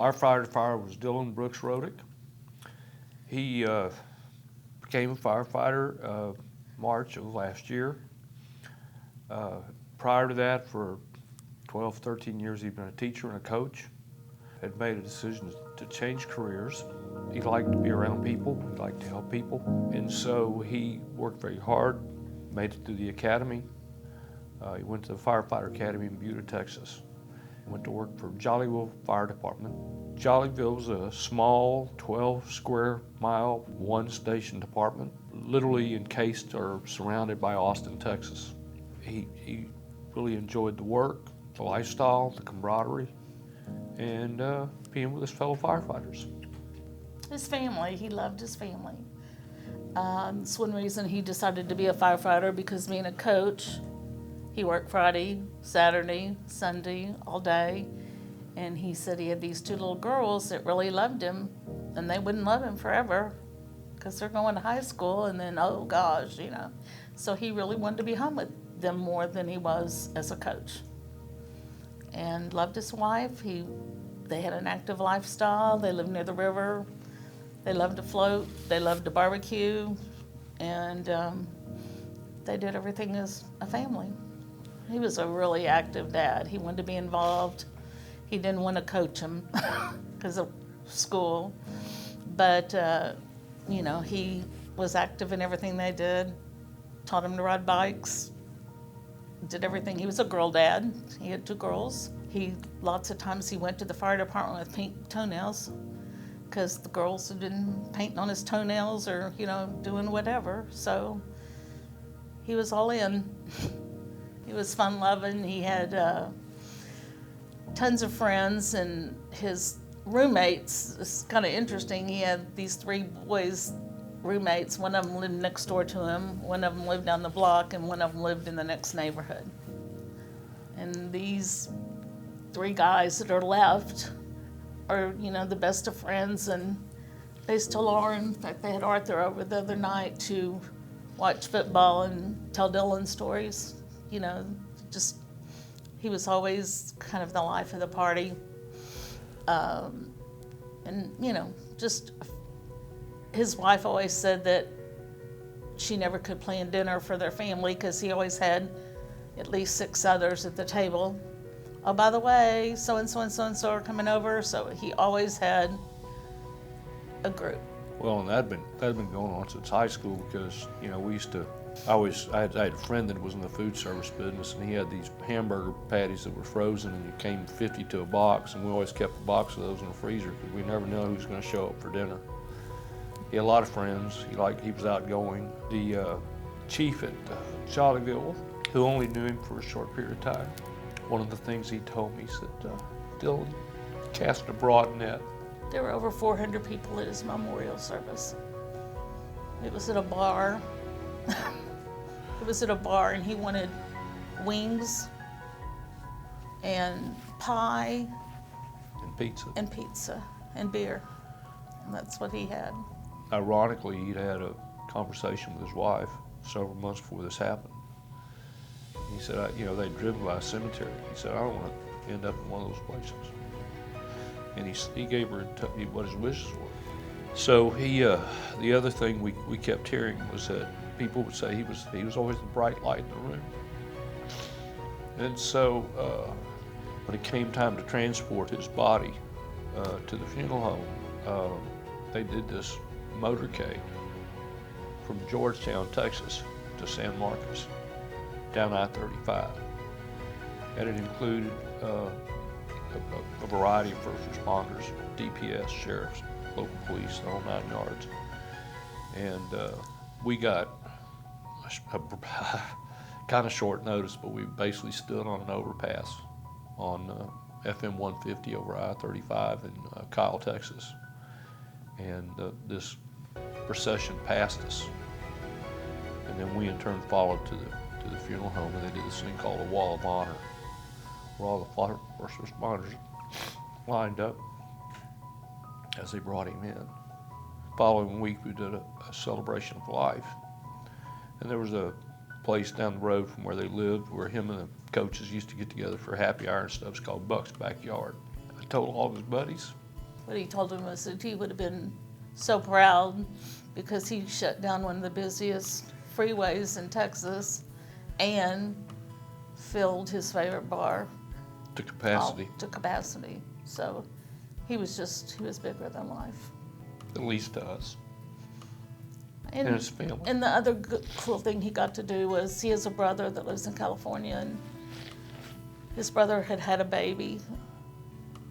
Our firefighter was Dylan Brooks Rodiek. He became a firefighter March of last year. Prior to that, for 12, 13 years, he'd been a teacher and a coach. Had made a decision to change careers. He liked to be around people, he liked to help people, and so he worked very hard, made it through the academy. He went to the Firefighter Academy in Buda, Texas. Went to work for Jollyville Fire Department. Jollyville was a small 12 square mile, one station department, literally encased or surrounded by Austin, Texas. He really enjoyed the work, the lifestyle, the camaraderie, and being with his fellow firefighters. His family, he loved his family. That's one reason he decided to be a firefighter, because being a coach, he worked Friday, Saturday, Sunday, all day. And he said he had these two little girls that really loved him, and they wouldn't love him forever because they're going to high school, and then, oh gosh, you know. So he really wanted to be home with them more than he was as a coach. And loved his wife. They had an active lifestyle. They lived near the river. They loved to float. They loved to barbecue. And they did everything as a family. He was a really active dad. He wanted to be involved. He didn't want to coach him because of school. But, you know, he was active in everything they did. Taught him to ride bikes. Did everything. He was a girl dad. He had two girls. Lots of times he went to the fire department with pink toenails because the girls had been painting on his toenails or, you know, doing whatever. So he was all in. He was fun-loving. He had tons of friends, and his roommates, it's kind of interesting. He had these three boys roommates. One of them lived next door to him, one of them lived down the block, and one of them lived in the next neighborhood. And these three guys that are left are, you know, the best of friends, and they still are. In fact, they had Arthur over the other night to watch football and tell Dylan stories. You know, just, he was always kind of the life of the party. And, you know, just, his wife always said that she never could plan dinner for their family because he always had at least 6 others at the table. Oh, by the way, so-and-so and so-and-so are coming over. So he always had a group. Well, and that'd been going on since high school because, you know, I had a friend that was in the food service business, and he had these hamburger patties that were frozen, and it came 50 to a box, and we always kept a box of those in the freezer because we never know who's going to show up for dinner. He had a lot of friends. He was outgoing. The chief at Jollyville, who only knew him for a short period of time, one of the things he told me, he said, Dylan cast a broad net. There were over 400 people at his memorial service. It was at a bar. It was at a bar, and he wanted wings and pie And pizza and beer. And that's what he had. Ironically, he'd had a conversation with his wife several months before this happened. He said, you know, they'd driven by a cemetery. He said, I don't want to end up in one of those places. And he gave her what his wishes were. So the other thing we kept hearing was that people would say he was always the bright light in the room. And so when it came time to transport his body to the funeral home, they did this motorcade from Georgetown, Texas to San Marcos, down I-35. And it included a variety of first responders, DPS, sheriffs, local police, the whole 9 yards. And we got kind of short notice, but we basically stood on an overpass on FM 150 over I-35 in Kyle, Texas. And this procession passed us. And then we in turn followed to the funeral home, and they did this thing called a wall of honor, where all the first responders lined up as they brought him in. Following week, we did a celebration of life. And there was a place down the road from where they lived where him and the coaches used to get together for happy hour and stuff. It's called Buck's Backyard. I told all of his buddies, what he told him was that he would have been so proud because he shut down one of the busiest freeways in Texas and filled his favorite bar To capacity, to capacity. So he was bigger than life. at least to us and his family. And the other cool thing he got to do was he has a brother that lives in California, and his brother had had a baby.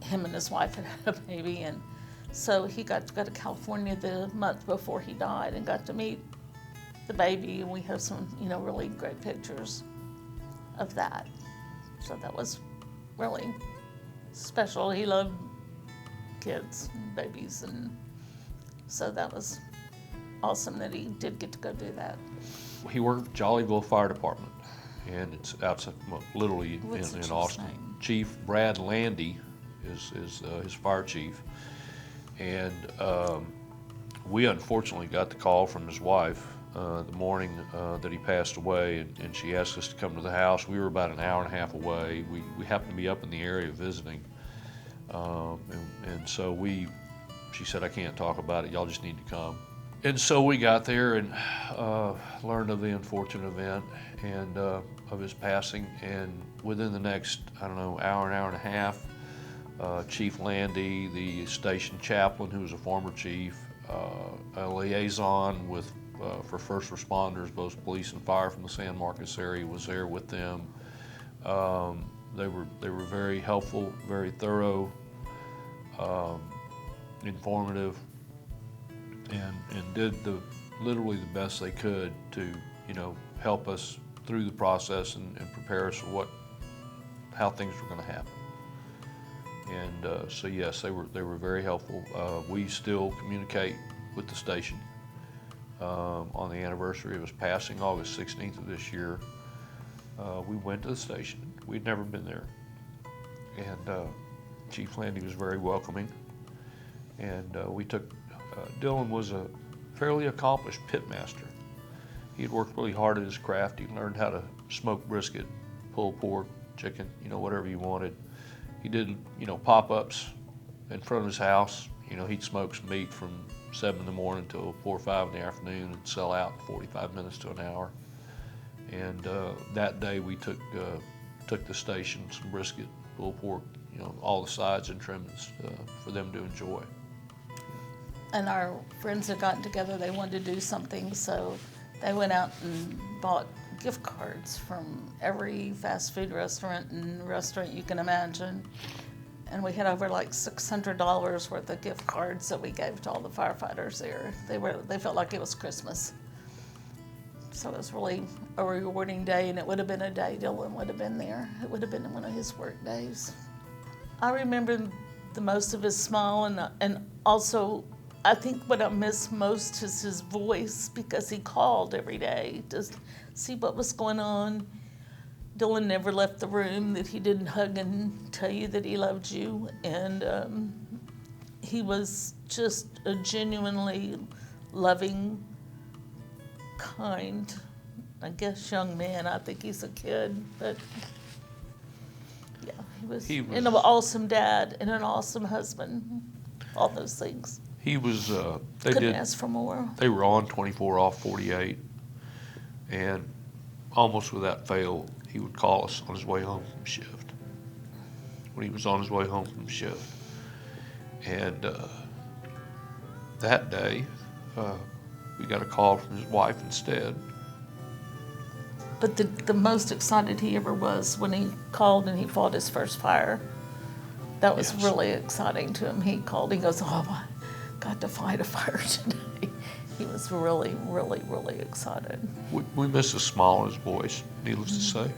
Him and his wife had had a baby, and so he got to go to California the month before he died and got to meet the baby, and we have some, really great pictures of that. So that was really special. He loved kids, and babies, and so that was awesome that he did get to go do that. He worked at Jollyville Fire Department, and it's outside, literally What's the in chief's Austin. name? Chief Brad Landy is his fire chief, and we unfortunately got the call from his wife the morning that he passed away, and she asked us to come to the house. We were about an hour and a half away. We happened to be up in the area visiting, and so she said, "I can't talk about it. Y'all just need to come." And so we got there and learned of the unfortunate event and of his passing. And within the next, hour and a half, Chief Landy, the station chaplain, who was a former chief, a liaison with for first responders, both police and fire from the San Marcos area, was there with them. They were very helpful, very thorough, informative, and did literally the best they could to help us through the process and prepare us for how things were going to happen. And so yes, they were very helpful. We still communicate with the station on the anniversary of his passing, August 16th of this year. We went to the station. We'd never been there, and Chief Landy was very welcoming. And we took. Dylan was a fairly accomplished pitmaster. He had worked really hard at his craft. He learned how to smoke brisket, pulled pork, chicken, whatever you wanted. He did, pop-ups in front of his house. He'd smoke some meat from 7 in the morning till 4 or 5 in the afternoon and sell out in 45 minutes to an hour. And that day we took the station some brisket, pulled pork, all the sides and trimmings for them to enjoy. And our friends had gotten together, they wanted to do something, so they went out and bought gift cards from every fast food restaurant and restaurant you can imagine. And we had over like $600 worth of gift cards that we gave to all the firefighters there. They felt like it was Christmas. So it was really a rewarding day, and it would have been a day Dylan would have been there. It would have been one of his work days. I remember the most of his smile, and also I think what I miss most is his voice, because he called every day to see what was going on. Dylan never left the room that he didn't hug and tell you that he loved you, and he was just a genuinely loving, kind, I guess, young man. I think he's a kid, but yeah, he was an awesome dad and an awesome husband, all those things. He was, Couldn't ask for more. They were on 24 off 48, and almost without fail, he would call us on his way home from shift, when he was on his way home from shift. And that day, we got a call from his wife instead. But the most excited he ever was when he called and he fought his first fire. That was really exciting to him. He called, he goes, "Oh, I got to fight a fire today." He was really, really, really excited. We miss the smile in his voice, needless to say.